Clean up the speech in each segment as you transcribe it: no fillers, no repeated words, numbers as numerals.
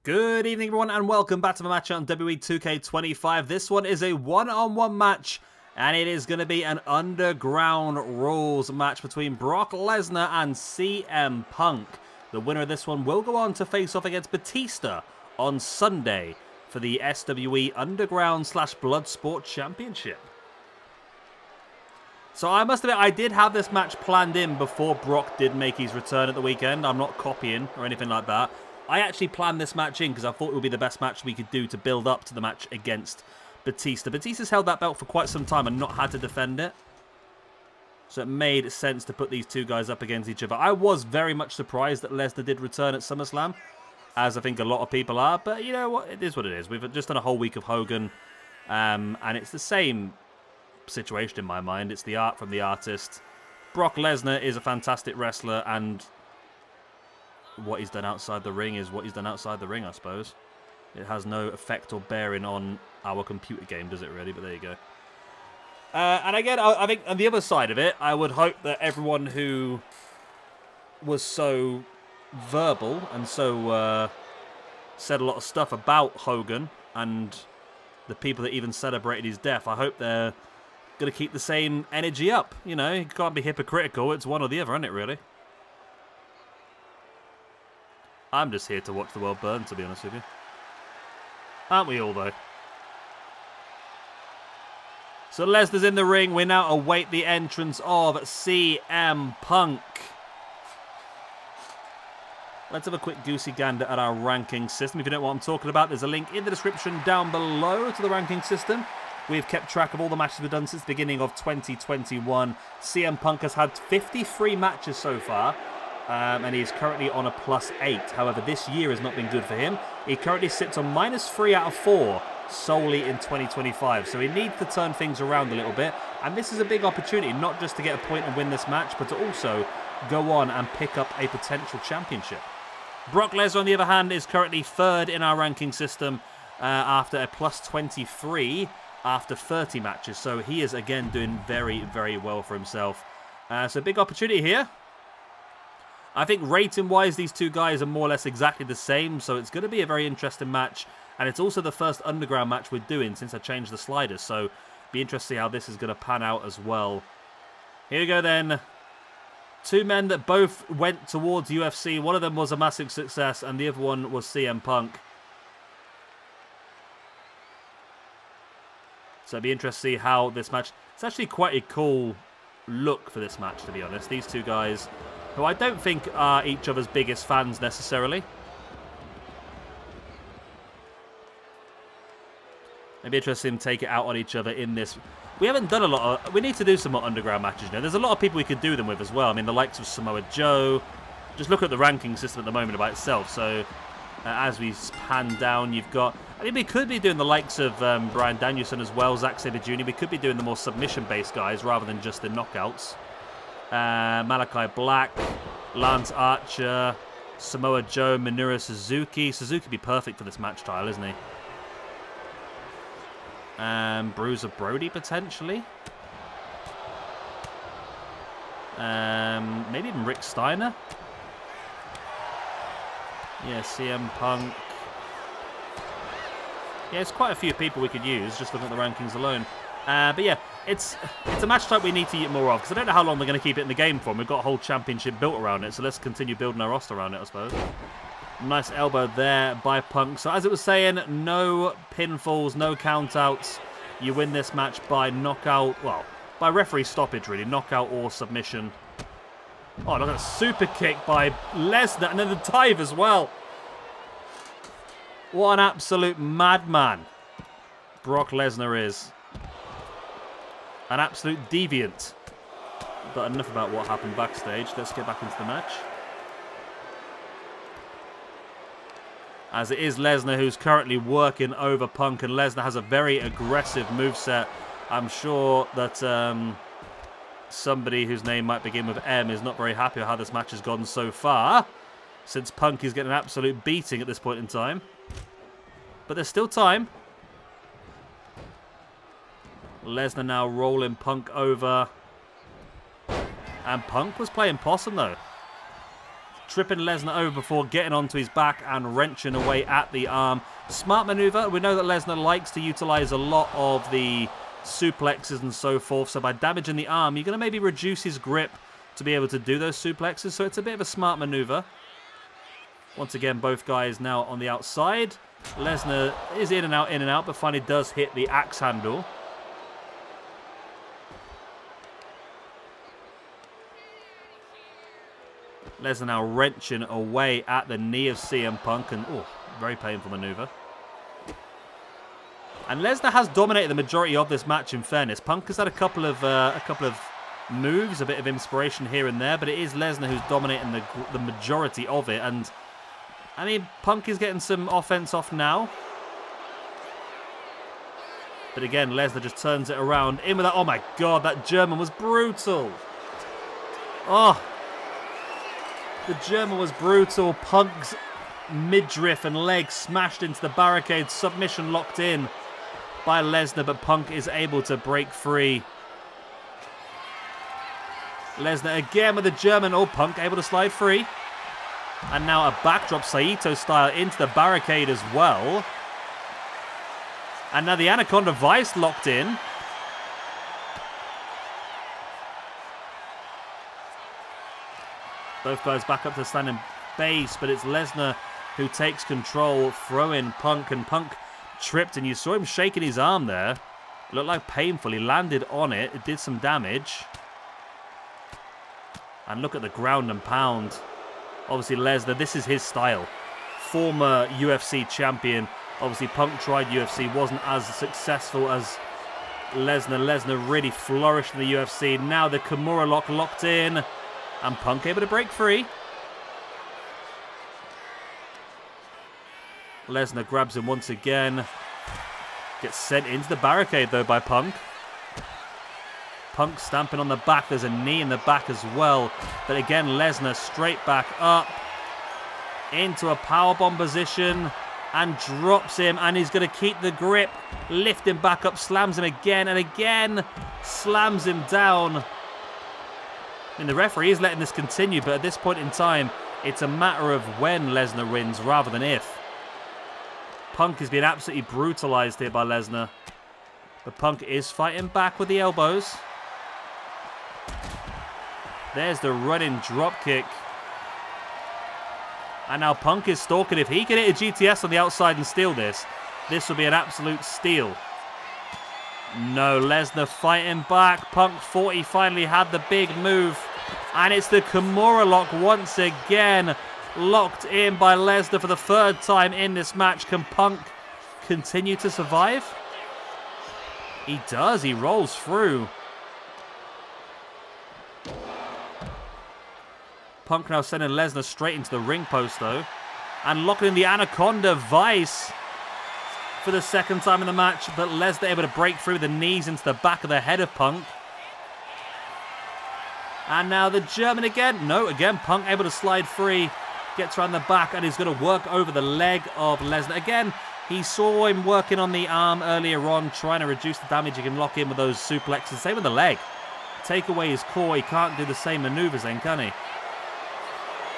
Good evening, everyone, and welcome back to the match on WWE 2K25. This one is a one-on-one match, and it is going to be an Underground Rules match between Brock Lesnar and CM Punk. The winner of this one will go on to face off against Batista on Sunday for the SWE Underground / Bloodsport Championship. So I must admit, I did have this match planned in before Brock did make his return at the weekend. I'm not copying or anything like that. I actually planned this match in because I thought it would be the best match we could do to build up to the match against Batista. Batista's held that belt for quite some time and not had to defend it. So it made sense to put these two guys up against each other. I was very much surprised that Lesnar did return at SummerSlam, as I think a lot of people are. But you know what? It is what it is. We've just done a whole week of Hogan, and it's the same situation in my mind. It's the art from the artist. Brock Lesnar is a fantastic wrestler, and what he's done outside the ring is what he's done outside the ring, I suppose. It has no effect or bearing on our computer game, does it really? But there you go. And again, I think on the other side of it, I would hope that everyone who was so verbal and so said a lot of stuff about Hogan and the people that even celebrated his death, I hope they're going to keep the same energy up. You know, you can't be hypocritical. It's one or the other, isn't it, really? I'm just here to watch the world burn, to be honest with you. Aren't we all, though? So Lesnar's in the ring. We now await the entrance of CM Punk. Let's have a quick goosey gander at our ranking system. If you don't know what I'm talking about, there's a link in the description down below to the ranking system. We've kept track of all the matches we've done since the beginning of 2021. CM Punk has had 53 matches so far. And he's currently on a +8. However, this year has not been good for him. He currently sits on -3 out of 4 solely in 2025. So he needs to turn things around a little bit. And this is a big opportunity, not just to get a point and win this match, but to also go on and pick up a potential championship. Brock Lesnar, on the other hand, is currently 3rd in our ranking system after a +23 after 30 matches. So he is, again, doing very, very well for himself. So big opportunity here. I think rating-wise, these two guys are more or less exactly the same, so it's going to be a very interesting match. And it's also the first Underground match we're doing since I changed the sliders, so be interested to see how this is going to pan out as well. Here we go then. Two men that both went towards UFC. One of them was a massive success, and the other one was CM Punk. So it'd be interesting to see how this match... It's actually quite a cool look for this match, to be honest. These two guys, who I don't think are each other's biggest fans necessarily. It'd be interesting to take it out on each other in this. We haven't done a lot of... We need to do some more Underground matches, you know. There's a lot of people we could do them with as well. I mean, the likes of Samoa Joe. Just look at the ranking system at the moment by itself. So, as we pan down, you've got... I mean, we could be doing the likes of Bryan Danielson as well, Zack Sabre Jr. We could be doing the more submission-based guys rather than just the knockouts. Malachi Black, Lance Archer, Samoa Joe, Minoru Suzuki. Suzuki would be perfect for this match style, isn't he? Bruiser Brody, potentially. Maybe even Rick Steiner. Yeah, CM Punk. Yeah, it's quite a few people we could use, just looking at the rankings alone. But yeah, it's a match type we need to get more of, because I don't know how long they're going to keep it in the game for. We've got a whole championship built around it, so let's continue building our roster around it, I suppose. Nice elbow there by Punk. So as it was saying, no pinfalls, no countouts. You win this match by knockout, well, by referee stoppage, really. Knockout or submission. Oh, look at that super kick by Lesnar, and then the dive as well. What an absolute madman Brock Lesnar is. An absolute deviant. But enough about what happened backstage. Let's get back into the match. As it is Lesnar who's currently working over Punk, and Lesnar has a very aggressive moveset. I'm sure that somebody whose name might begin with M is not very happy with how this match has gone so far, since Punk is getting an absolute beating at this point in time. But there's still time. Lesnar now rolling Punk over. And Punk was playing possum, though. tripping Lesnar over before getting onto his back and wrenching away at the arm. Smart maneuver. We know that Lesnar likes to utilize a lot of the suplexes and so forth. So by damaging the arm, you're going to maybe reduce his grip to be able to do those suplexes. So it's a bit of a smart maneuver. Once again, both guys now on the outside. Lesnar is in and out, but finally does hit the axe handle. Lesnar now wrenching away at the knee of CM Punk, and oh, very painful maneuver. And Lesnar has dominated the majority of this match, in fairness. Punk has had a couple of moves, a bit of inspiration here and there, but it is Lesnar who's dominating the majority of it. And I mean, Punk is getting some offense off now. But again, Lesnar just turns it around. In with that. Oh my God, that German was brutal. Oh, the German was brutal. Punk's midriff and leg smashed into the barricade. Submission locked in by Lesnar, but Punk is able to break free. Lesnar again with the German. Oh, Punk able to slide free. And now a backdrop Saito style into the barricade as well. And now the Anaconda Vice locked in. Both guys back up to standing base, but it's Lesnar who takes control, throwing Punk, and Punk tripped, and you saw him shaking his arm there. It looked like painful. He landed on it. It did some damage. And look at the ground and pound. Obviously, Lesnar, this is his style. Former UFC champion. Obviously, Punk tried UFC, wasn't as successful as Lesnar. Lesnar really flourished in the UFC. Now the Kimura lock locked in. And Punk able to break free. Lesnar grabs him once again. Gets sent into the barricade, though, by Punk. Punk stamping on the back. There's a knee in the back as well. But again, Lesnar straight back up. Into a powerbomb position. And drops him. And he's going to keep the grip. Lift him back up. Slams him again and again. Slams him down. I mean, the referee is letting this continue, but at this point in time, it's a matter of when Lesnar wins rather than if. Punk is being absolutely brutalized here by Lesnar. But Punk is fighting back with the elbows. There's the running drop kick. And now Punk is stalking. If he can hit a GTS on the outside and steal this, this will be an absolute steal. No, Lesnar fighting back. Punk thought he finally had the big move. And it's the Kimura lock once again. Locked in by Lesnar for the third time in this match. Can Punk continue to survive? He does. He rolls through. Punk now sending Lesnar straight into the ring post, though. And locking in the Anaconda Vice for the second time in the match, but Lesnar able to break through the knees into the back of the head of Punk. And now the German again. No, again, Punk able to slide free. Gets around the back and is going to work over the leg of Lesnar. Again, he saw him working on the arm earlier on, trying to reduce the damage he can lock in with those suplexes. Same with the leg. Take away his core, he can't do the same maneuvers then, can he?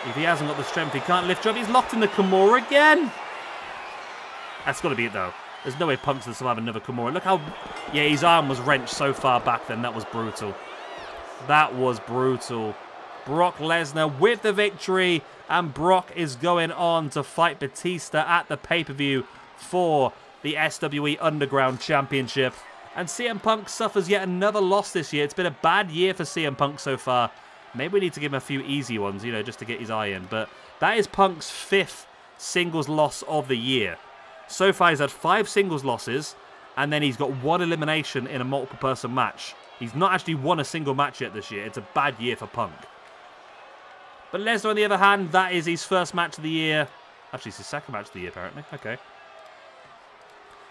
If he hasn't got the strength, he can't lift you up. He's locked in the Kimura again. That's got to be it, though. There's no way Punk's going to survive another Kimura. Look how... Yeah, his arm was wrenched so far back then. That was brutal. That was brutal. Brock Lesnar with the victory. And Brock is going on to fight Batista at the pay-per-view for the SWE Underground Championship. And CM Punk suffers yet another loss this year. It's been a bad year for CM Punk so far. Maybe we need to give him a few easy ones, you know, just to get his eye in. But that is Punk's 5th singles loss of the year. So far, he's had 5 singles losses, and then he's got 1 elimination in a multiple-person match. He's not actually won a single match yet this year. It's a bad year for Punk. But Lesnar, on the other hand, that is his first match of the year. Actually, it's his second match of the year, apparently. Okay.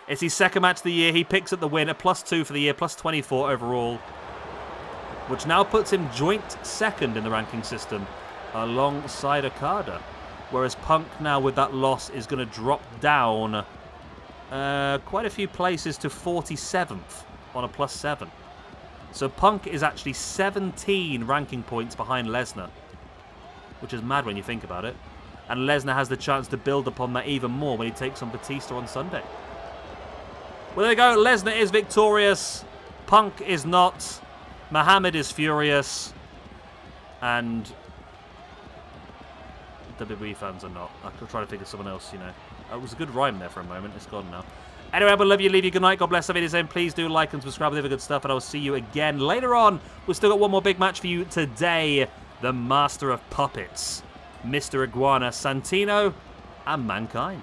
It's his second match of the year. He picks up the win, a +2 for the year, +24 overall, which now puts him joint second in the ranking system alongside Okada. Whereas Punk now with that loss is going to drop down quite a few places to 47th on a +7. So Punk is actually 17 ranking points behind Lesnar, which is mad when you think about it. And Lesnar has the chance to build upon that even more when he takes on Batista on Sunday. Well, there we go. Lesnar is victorious. Punk is not. Muhammad is furious. And WWE fans are not. I could try to think of someone else, you know. It was a good rhyme there for a moment. It's gone now. Anyway, I will love you. Leave you good night. God bless. I'll be the same. Please do like and subscribe with the good stuff. And I will see you again later on. We've still got one more big match for you today. The Master of Puppets, Mr. Iguana Santino, and Mankind.